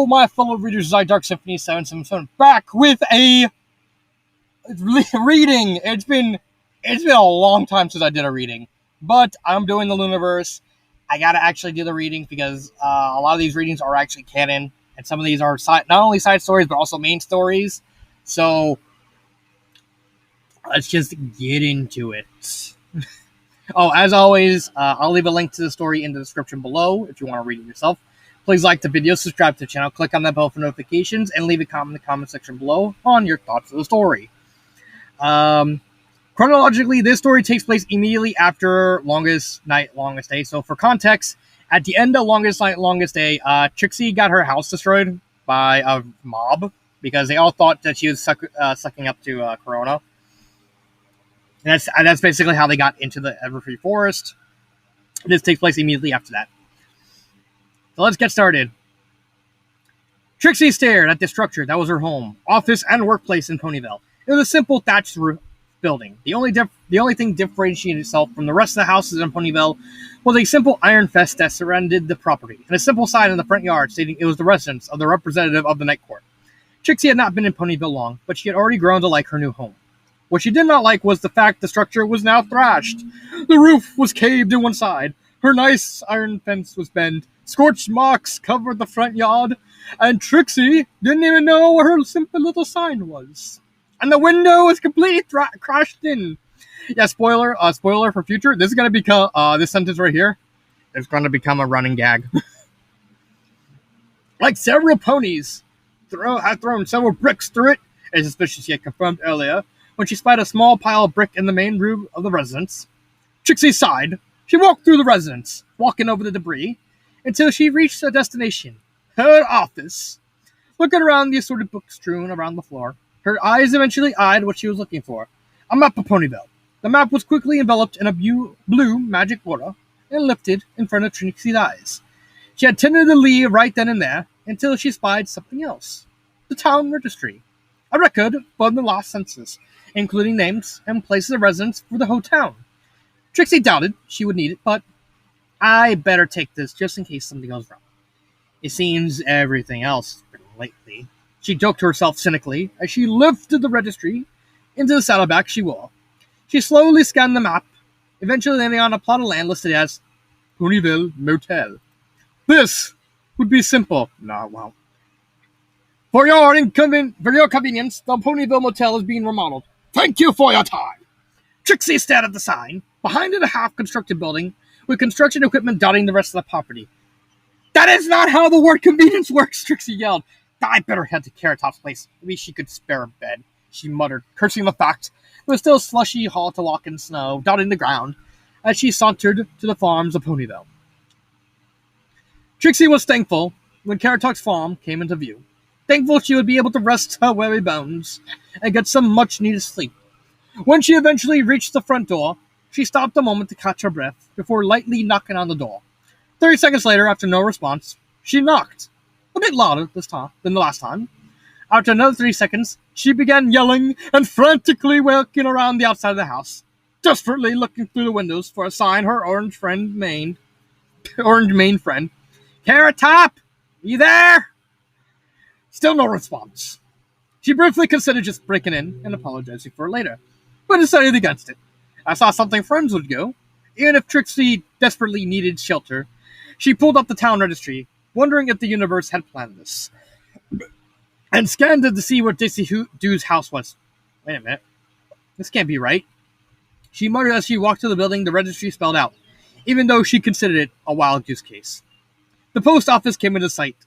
Hello, my fellow readers of Dark Symphony 777, back with a reading. It's been a long time since I did a reading, but I'm doing the Luniverse. I gotta actually do the reading because a lot of these readings are actually canon, and some of these are not only side stories but also main stories. So let's just get into it. Oh, as always, I'll leave a link to the story in the description below if you want to read it yourself. Please like the video, subscribe to the channel, click on that bell for notifications, and leave a comment in the comment section below on your thoughts of the story. Chronologically, this story takes place immediately after Longest Night, Longest Day. So for context, at the end of Longest Night, Longest Day, Trixie got her house destroyed by a mob because they all thought that she was sucking up to Corona. And that's basically how they got into the Everfree Forest. This takes place immediately after that. So let's get started. Trixie stared at the structure that was her home, office, and workplace in Ponyville. It was a simple thatched roof building. The only thing differentiating itself from the rest of the houses in Ponyville was a simple iron fence that surrounded the property, and a simple sign in the front yard stating it was the residence of the representative of the Night Court. Trixie had not been in Ponyville long, but she had already grown to like her new home. What she did not like was the fact the structure was now thrashed. The roof was caved in one side. Her nice iron fence was bent. Scorched marks covered the front yard. And Trixie didn't even know where her simple little sign was. And the window was completely crashed in. Yeah, spoiler for future. This is going to become, this sentence right here is going to become a running gag. Like several ponies had thrown several bricks through it, as suspicious yet confirmed earlier, when she spied a small pile of brick in the main room of the residence. Trixie sighed. She walked through the residence, walking over the debris, until she reached her destination, her office. Looking around the assorted books strewn around the floor, her eyes eventually eyed what she was looking for, a map of Ponyville. The map was quickly enveloped in a blue magic aura and lifted in front of Trixie's eyes. She had tended to leave right then and there until she spied something else. The town registry. A record from the last census, including names and places of residence for the whole town. Trixie doubted she would need it, but I better take this just in case something goes wrong. It seems everything else has been lately. She joked to herself cynically as she lifted the registry into the saddleback she wore. She slowly scanned the map, eventually landing on a plot of land listed as Ponyville Motel. This would be simple. For your convenience, the Ponyville Motel is being remodeled. Thank you for your time. Trixie stared at the sign. Behind it, a half-constructed building with construction equipment dotting the rest of the property. That is not how the word convenience works, Trixie yelled. I better head to Carrot Top's place. Maybe she could spare a bed, she muttered, cursing the fact there was still slushy hall to walk in snow dotting the ground as she sauntered to the farms of Ponyville. Trixie was thankful when Carrot Top's farm came into view. Thankful she would be able to rest her weary bones and get some much-needed sleep. When she eventually reached the front door, she stopped a moment to catch her breath before lightly knocking on the door. 30 seconds later, after no response, she knocked. A bit louder this time than the last time. After another 3 seconds, she began yelling and frantically walking around the outside of the house, desperately looking through the windows for a sign her orange main friend. Carrot Top, you there? Still no response. She briefly considered just breaking in and apologizing for it later, but decided against it. I saw something friends would go. Even if Trixie desperately needed shelter, she pulled up the town registry, wondering if the universe had planned this, and scanned it to see where Dixie Doo's house was. Wait a minute. This can't be right. She muttered as she walked to the building the registry spelled out, even though she considered it a wild goose case. The post office came into sight.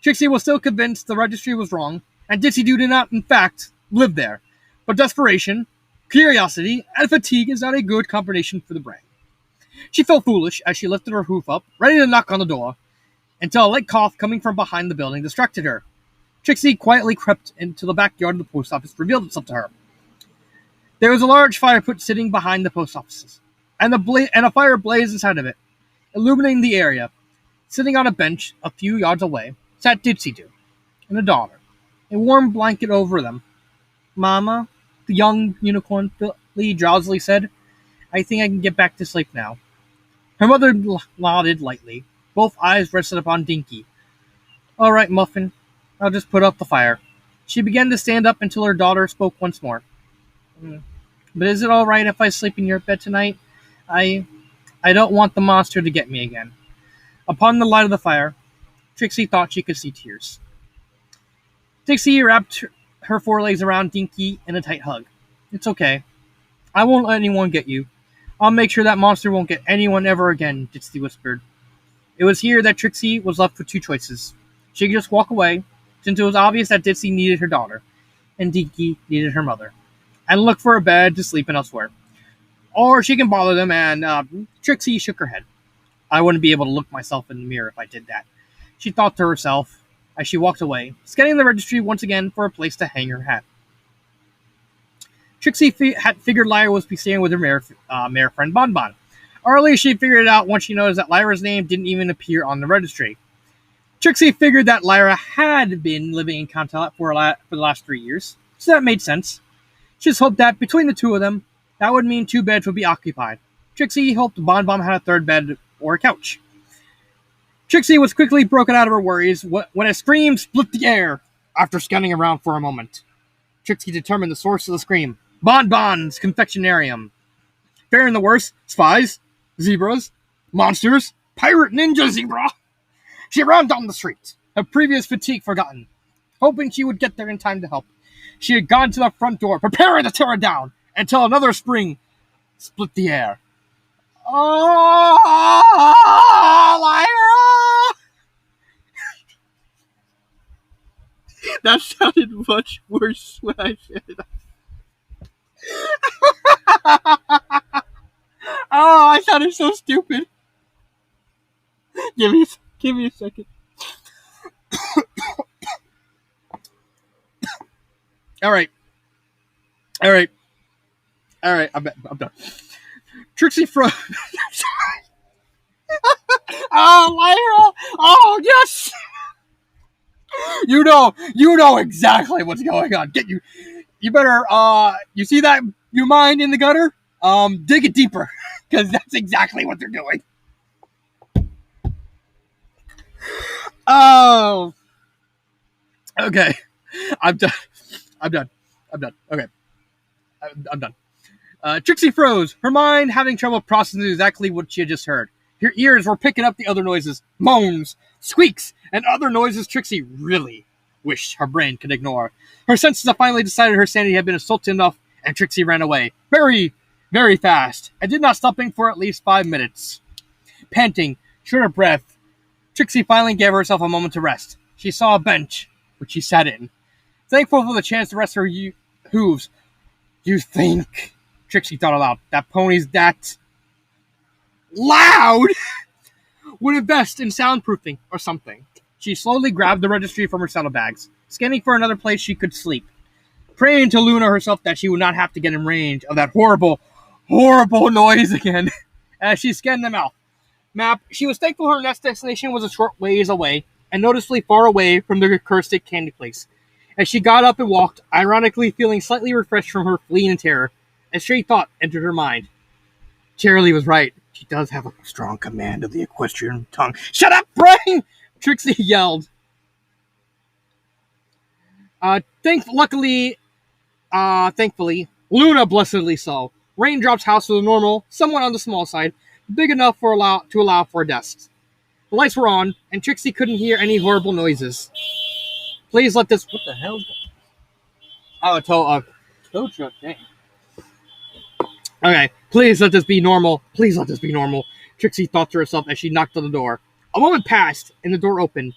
Trixie was still convinced the registry was wrong, and Dixie Doo did not, in fact, live there. But desperation, curiosity, and fatigue is not a good combination for the brain. She felt foolish as she lifted her hoof up, ready to knock on the door, until a light cough coming from behind the building distracted her. Trixie quietly crept into the backyard of the post office, revealed itself to her. There was a large fire pit sitting behind the post offices, and a fire blazed inside of it, illuminating the area. Sitting on a bench a few yards away sat Ditsy Doo and a daughter, a warm blanket over them. Mama, the young unicorn drowsily said, I think I can get back to sleep now. Her mother nodded lightly. Both eyes rested upon Dinky. All right, Muffin. I'll just put out the fire. She began to stand up until her daughter spoke once more. But is it all right if I sleep in your bed tonight? I don't want the monster to get me again. Upon the light of the fire, Trixie thought she could see tears. Dixie wrapped her forelegs around Dinky in a tight hug. It's okay. I won't let anyone get you. I'll make sure that monster won't get anyone ever again, Dixie whispered. It was here that Trixie was left with two choices. She could just walk away, since it was obvious that Dixie needed her daughter, and Dinky needed her mother, and look for a bed to sleep in elsewhere. Or she can bother them, and Trixie shook her head. I wouldn't be able to look myself in the mirror if I did that, she thought to herself as she walked away, scanning the registry once again for a place to hang her hat. Trixie had figured Lyra was staying with her mayor friend Bon Bon. Earlier, she figured it out once she noticed that Lyra's name didn't even appear on the registry. Trixie figured that Lyra had been living in Canterlot for the last 3 years, so that made sense. She just hoped that between the two of them, that would mean 2 beds would be occupied. Trixie hoped Bon Bon had a 3rd bed or a couch. Trixie was quickly broken out of her worries when a scream split the air. After scanning around for a moment, Trixie determined the source of the scream. Bon Bon's confectionarium. Fearing the worst, spies, zebras, monsters, pirate ninja zebra. She ran down the street, her previous fatigue forgotten, hoping she would get there in time to help. She had gone to the front door, preparing to tear it down, until another spring split the air. Oh, Lyra! That sounded much worse when I said it. Oh, I sounded so stupid. Give me a second. All right. I'm done. Trixie froze. Oh, Lyra! Oh, yes! You know exactly what's going on. You better, you see that you mine in the gutter? Dig it deeper, because that's exactly what they're doing. Oh, okay. I'm done. Okay, I'm done. Trixie froze, her mind having trouble processing exactly what she had just heard. Her ears were picking up the other noises, moans, squeaks, and other noises Trixie really wished her brain could ignore. Her senses had finally decided her sanity had been assaulted enough, and Trixie ran away. Very, very fast, and did not stopping for at least 5 minutes. Panting, short of breath, Trixie finally gave herself a moment to rest. She saw a bench, which she sat in. Thankful for the chance to rest her hooves. You think, Trixie thought aloud, that pony's that loud would invest in soundproofing or something. She slowly grabbed the registry from her saddlebags, scanning for another place she could sleep, praying to Luna herself that she would not have to get in range of that horrible, horrible noise again. As she scanned the map, she was thankful her next destination was a short ways away, and noticeably far away from the cursed candy place. As she got up and walked, ironically feeling slightly refreshed from her fleeing terror, a stray thought entered her mind. Charlie was right. She does have a strong command of the equestrian tongue. Shut up, brain! Trixie yelled. Thankfully, Luna blessedly so. Raindrop's house was normal, somewhat on the small side, big enough to allow for desks. The lights were on, and Trixie couldn't hear any horrible noises. Please let this... What the hell? Oh, a tow truck, dang. Okay, please let this be normal. Please let this be normal, Trixie thought to herself as she knocked on the door. A moment passed, and the door opened,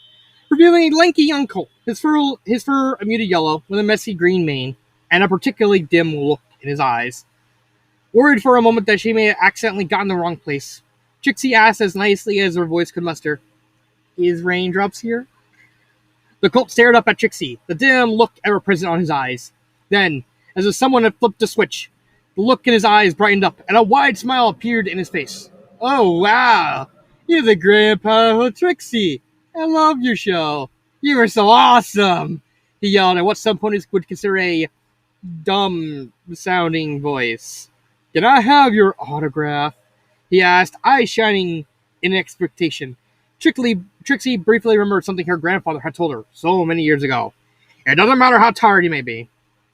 revealing a lanky young colt, his fur a muted yellow, with a messy green mane, and a particularly dim look in his eyes. Worried for a moment that she may have accidentally gotten the wrong place, Trixie asked as nicely as her voice could muster, Is Raindrops here? The colt stared up at Trixie, the dim look ever present on his eyes. Then, as if someone had flipped a switch, the look in his eyes brightened up, and a wide smile appeared in his face. Oh, wow! You're the grandpa of Trixie! I love your show! You are so awesome! He yelled at what some ponies would consider a dumb-sounding voice. Can I have your autograph? He asked, eyes shining in expectation. Trixie briefly remembered something her grandfather had told her so many years ago. It doesn't matter how tired you may be.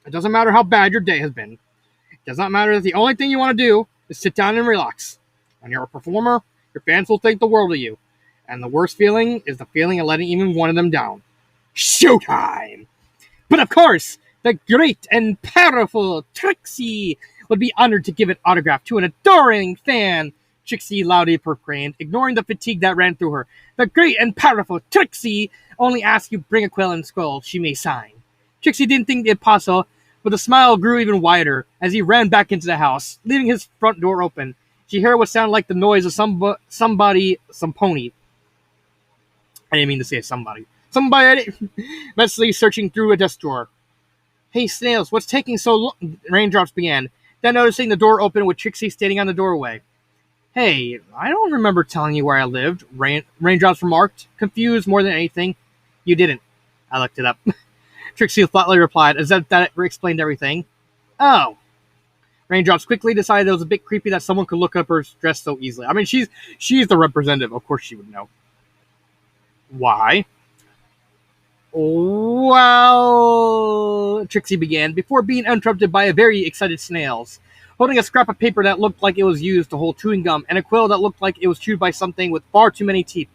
It doesn't matter how bad your day has been. It does not matter that the only thing you want to do is sit down and relax. When you're a performer, your fans will think the world of you. And the worst feeling is the feeling of letting even one of them down. Showtime! But of course, the great and powerful Trixie would be honored to give an autograph to an adoring fan. Trixie loudly proclaimed, ignoring the fatigue that ran through her. The great and powerful Trixie only asks you bring a quill and scroll she may sign. Trixie didn't think it possible, but the smile grew even wider as he ran back into the house, leaving his front door open. She heard what sounded like the noise of some pony. I didn't mean to say somebody. Somebody messily searching through a desk drawer. Hey, Snails, what's taking so long? Raindrops began, then noticing the door open with Trixie standing on the doorway. Hey, I don't remember telling you where I lived, Raindrops remarked, confused more than anything. You didn't. I looked it up. Trixie flatly replied, as if that explained everything. Oh. Raindrops quickly decided it was a bit creepy that someone could look up her dress so easily. I mean, she's the representative. Of course she would know. Why? Well, Trixie began, before being interrupted by a very excited Snails, holding a scrap of paper that looked like it was used to hold chewing gum, and a quill that looked like it was chewed by something with far too many teeth.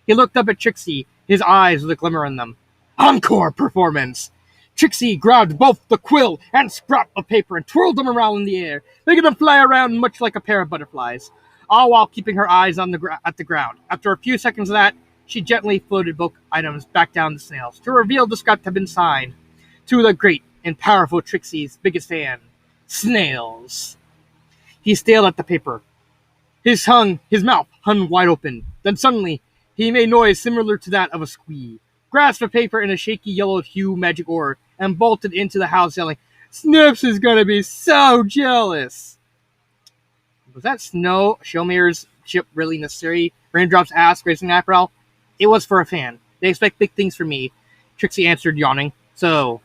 He looked up at Trixie, his eyes with a glimmer in them. Encore performance! Trixie grabbed both the quill and scrap of paper and twirled them around in the air, making them fly around much like a pair of butterflies, all while keeping her eyes on at the ground. After a few seconds of that, she gently floated both items back down the Snails to reveal the script had been signed to the great and powerful Trixie's biggest fan, Snails. He stared at the paper. His mouth hung wide open. Then suddenly, he made noise similar to that of a squee, grasped the paper in a shaky yellow hue magic orb, and bolted into the house yelling, Snips is gonna be so jealous! Was that Showmare's chip really necessary? Raindrops asked, raising an eyebrow. It was for a fan. They expect big things from me, Trixie answered, yawning. So,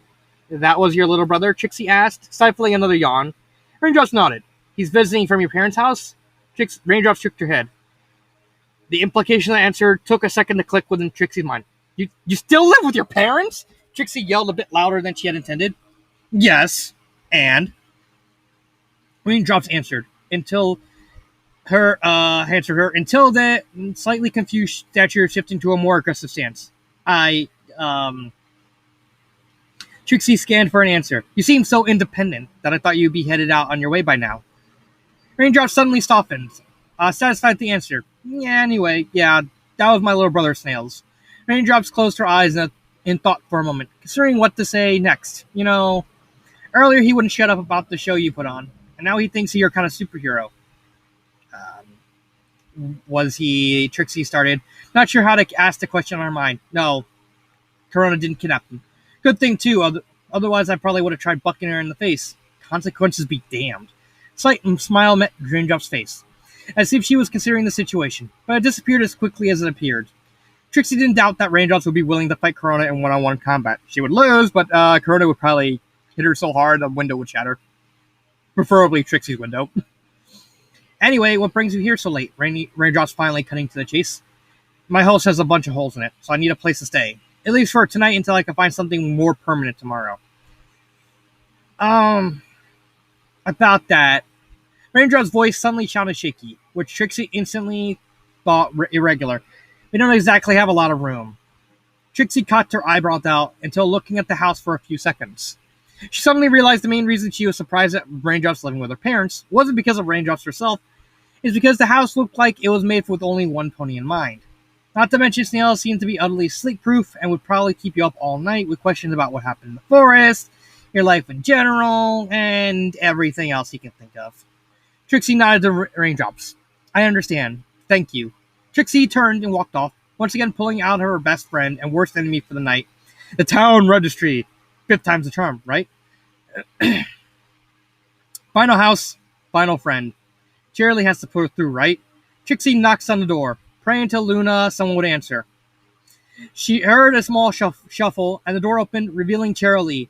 that was your little brother? Trixie asked, stifling another yawn. Raindrops nodded. He's visiting from your parents' house? Raindrops shook her head. The implication of the answer took a second to click within Trixie's mind. You still live with your parents? Trixie yelled a bit louder than she had intended. Yes, and? Raindrops answered until the slightly confused stature shifting to a more aggressive stance. Trixie scanned for an answer. You seem so independent that I thought you'd be headed out on your way by now. Raindrops suddenly softened, satisfied with the answer. That was my little brother Snails. Raindrops closed her eyes in thought for a moment, considering what to say next. Earlier he wouldn't shut up about the show you put on, and now he thinks you're kind of superhero. Was he? Trixie started. Not sure how to ask the question on her mind. No, Corona didn't kidnap him. Good thing, too. Otherwise, I probably would have tried bucking her in the face. Consequences be damned. Slight smile met Raindrop's face, as if she was considering the situation, but it disappeared as quickly as it appeared. Trixie didn't doubt that Raindrops would be willing to fight Corona in one-on-one combat. She would lose, but Corona would probably hit her so hard the window would shatter. Preferably Trixie's window. Anyway, what brings you here so late? Raindrops finally cutting to the chase. My house has a bunch of holes in it, so I need a place to stay. At least for tonight until I can find something more permanent tomorrow. About that, Raindrop's voice suddenly sounded shaky, which Trixie instantly thought irregular. We don't exactly have a lot of room. Trixie cocked her eyebrows out until looking at the house for a few seconds. She suddenly realized the main reason she was surprised at Raindrops living with her parents wasn't because of Raindrops herself. It's because the house looked like it was made with only one pony in mind. Not to mention, Snails seemed to be utterly sleep-proof and would probably keep you up all night with questions about what happened in the forest, your life in general, and everything else you can think of. Trixie nodded to Raindrops. I understand. Thank you. Trixie turned and walked off, once again pulling out her best friend and worst enemy for the night, the town registry. 5th time's the charm, right? Final house, final friend. Cheerilee has to put her through, right? Trixie knocks on the door, praying to someone would answer. She heard a small shuffle, and the door opened, revealing Cheerilee.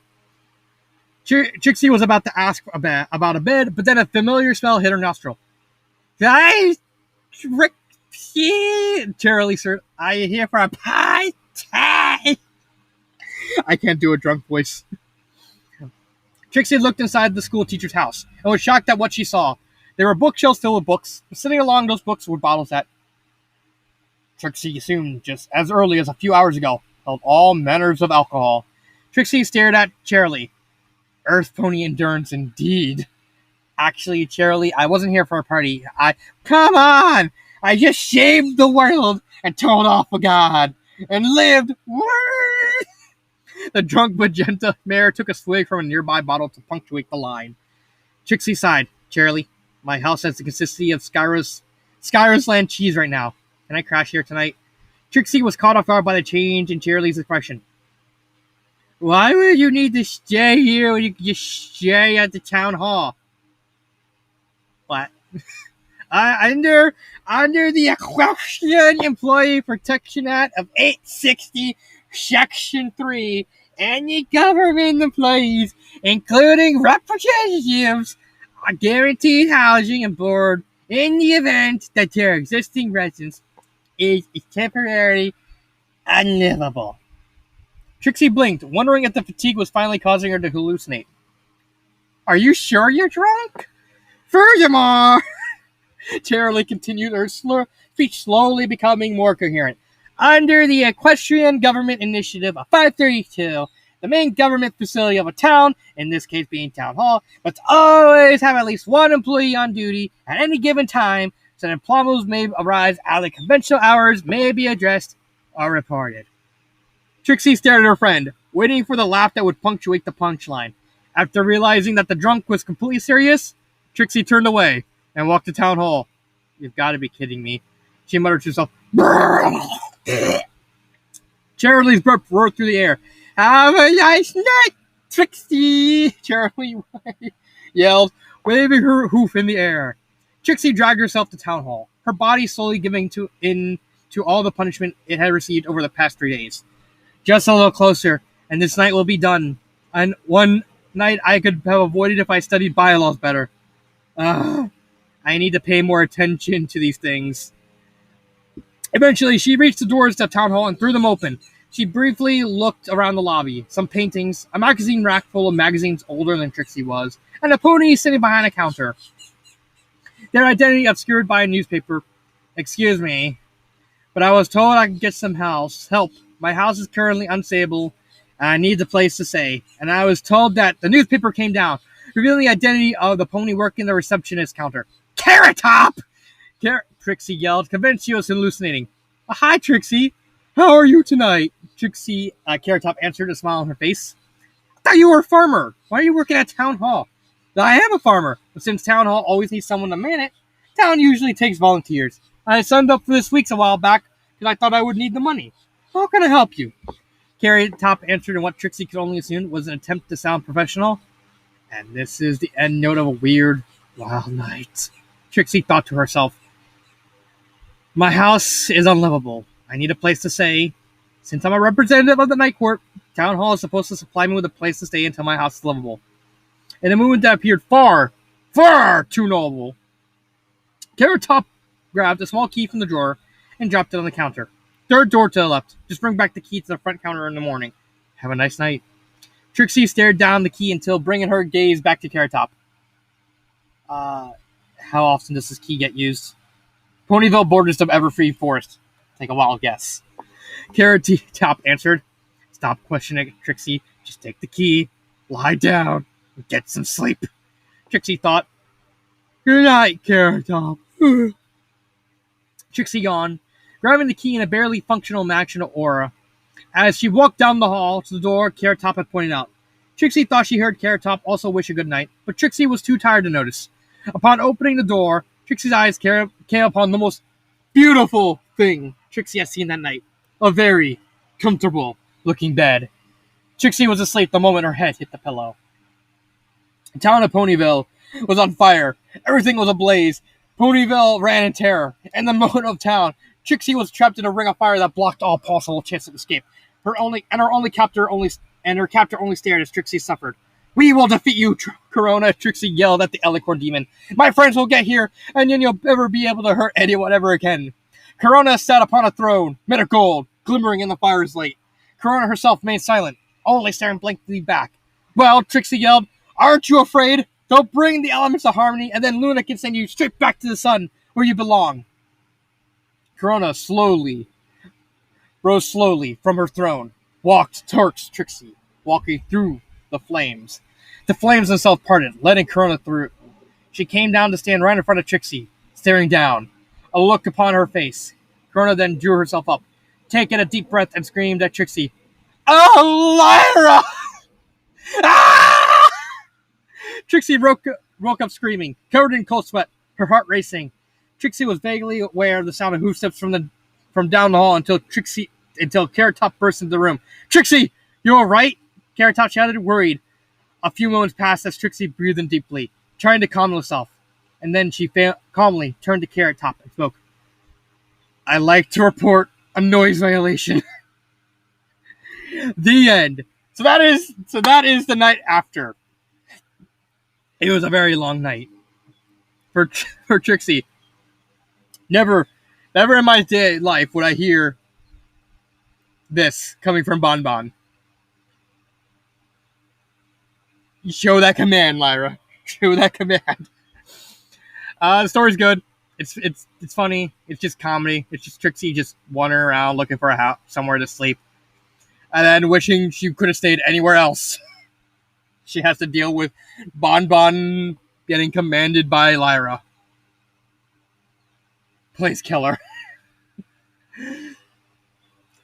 Trixie was about to ask about a bed, but then a familiar smell hit her nostril. Did I trick Cheerily, sir, are you here for a party? I can't do a drunk voice. Trixie looked inside the school teacher's house and was shocked at what she saw. There were bookshelves filled with books. Sitting along those books were bottles that Trixie assumed just as early as a few hours ago held all manners of alcohol. Trixie stared at Cheerily. Earth Pony Endurance indeed. Actually, Cheerily, I wasn't here for a party. Come on! I just shaved the world and told off a god and lived. The drunk magenta mare took a swig from a nearby bottle to punctuate the line. Trixie sighed. Cheerily, my house has the consistency of Skyra's land cheese right now. Can I crash here tonight? Trixie was caught off guard by the change in Cheerily's expression. Why would you need to stay here when you can just stay at the town hall? What? Under the Equestrian Employee Protection Act of 860, Section 3, any government employees, including representatives, are guaranteed housing and board in the event that their existing residence is temporarily unlivable. Trixie blinked, wondering if the fatigue was finally causing her to hallucinate. Are you sure you're drunk? Furthermore, Cheerily continued, her speech slowly becoming more coherent. Under the Equestrian Government Initiative of 532, the main government facility of a town, in this case being Town Hall, must always have at least one employee on duty at any given time, so that problems may arise out of conventional hours may be addressed or reported. Trixie stared at her friend, waiting for the laugh that would punctuate the punchline. After realizing that the drunk was completely serious, Trixie turned away and walked to Town Hall. You've got to be kidding me, she muttered to herself. Cheerily's breath roared through the air. Have a nice night, Trixie! Cheerily yelled, waving her hoof in the air. Trixie dragged herself to Town Hall, her body slowly giving in to all the punishment it had received over the past 3 days. Just a little closer, and this night will be done. And one night I could have avoided if I studied bylaws better. I need to pay more attention to these things. Eventually, she reached the doors of Town Hall and threw them open. She briefly looked around the lobby. Some paintings, a magazine rack full of magazines older than Trixie was, and a pony sitting behind a counter. Their identity obscured by a newspaper. Excuse me, but I was told I could get some help. My house is currently unstable, and I need a place to stay. And I was told that the newspaper came down, revealing the identity of the pony working the receptionist counter. Carrot Top! Trixie yelled, convinced she was hallucinating. Hi, Trixie. How are you tonight? Carrot Top answered, a smile on her face. I thought you were a farmer. Why are you working at Town Hall? I am a farmer, but since Town Hall always needs someone to man it, town usually takes volunteers. I signed up for this week's a while back because I thought I would need the money. How can I help you? Carrot Top answered in what Trixie could only assume was an attempt to sound professional. And this is the end note of a weird, wild night. Trixie thought to herself. My house is unlivable. I need a place to stay. Since I'm a representative of the Night Court, Town Hall is supposed to supply me with a place to stay until my house is livable. In a movement that appeared far, far too noble, Carrot Top grabbed a small key from the drawer and dropped it on the counter. Third door to the left. Just bring back the key to the front counter in the morning. Have a nice night. Trixie stared down the key until bringing her gaze back to Carrot Top. How often does this key get used? Ponyville borders of Everfree Forest. Take a wild guess. Carrot Top answered. Stop questioning Trixie. Just take the key, lie down, and get some sleep. Trixie thought. Good night, Carrot Top. Trixie yawned, grabbing the key in a barely functional machinal aura. As she walked down the hall to the door Carrot Top had pointed out, Trixie thought she heard Carrot Top also wish a good night, but Trixie was too tired to notice. Upon opening the door, Trixie's eyes came upon the most beautiful thing Trixie had seen that night. A very comfortable-looking bed. Trixie was asleep the moment her head hit the pillow. The town of Ponyville was on fire. Everything was ablaze. Ponyville ran in terror. In the moment of town, Trixie was trapped in a ring of fire that blocked all possible chance of escape. Her captor only stared as Trixie suffered. We will defeat you, Corona, Trixie yelled at the Alicorn demon. My friends will get here, and then you'll never be able to hurt anyone ever again. Corona sat upon a throne, made of gold, glimmering in the fire's light. Corona herself remained silent, only staring blankly back. Well, Trixie yelled, aren't you afraid? Don't bring the elements of harmony, and then Luna can send you straight back to the sun, where you belong. Corona rose slowly from her throne, walked towards Trixie, walking through the flames. The flames themselves parted, letting Corona through. She came down to stand right in front of Trixie, staring down, a look upon her face. Corona then drew herself up, taking a deep breath, and screamed at Trixie, oh, Lyra! Ah! Trixie woke up screaming, covered in cold sweat, her heart racing. Trixie was vaguely aware of the sound of hoofsteps from down the hall until Carrot Top burst into the room. Trixie, you all right? Carrot Top shouted, worried. A few moments passed as Trixie breathed in deeply, trying to calm herself. And then she calmly turned to Carrot Top and spoke. I'd like to report a noise violation. The end. So that is the night after. It was a very long night for Trixie. Never in my life would I hear this coming from Bon Bon. Show that command, Lyra. Show that command. The story's good. It's funny. It's just comedy. It's just Trixie just wandering around looking for a house, somewhere to sleep, and then wishing she could have stayed anywhere else. She has to deal with Bon Bon getting commanded by Lyra. Please kill her.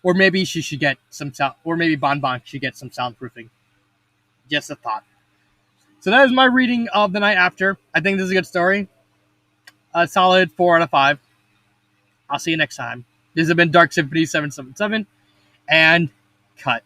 Or maybe she should get some sound. Or maybe Bon Bon should get some soundproofing. Just a thought. So that is my reading of The Night After. I think this is a good story. A solid 4 out of 5. I'll see you next time. This has been Dark Symphony 777. And cut.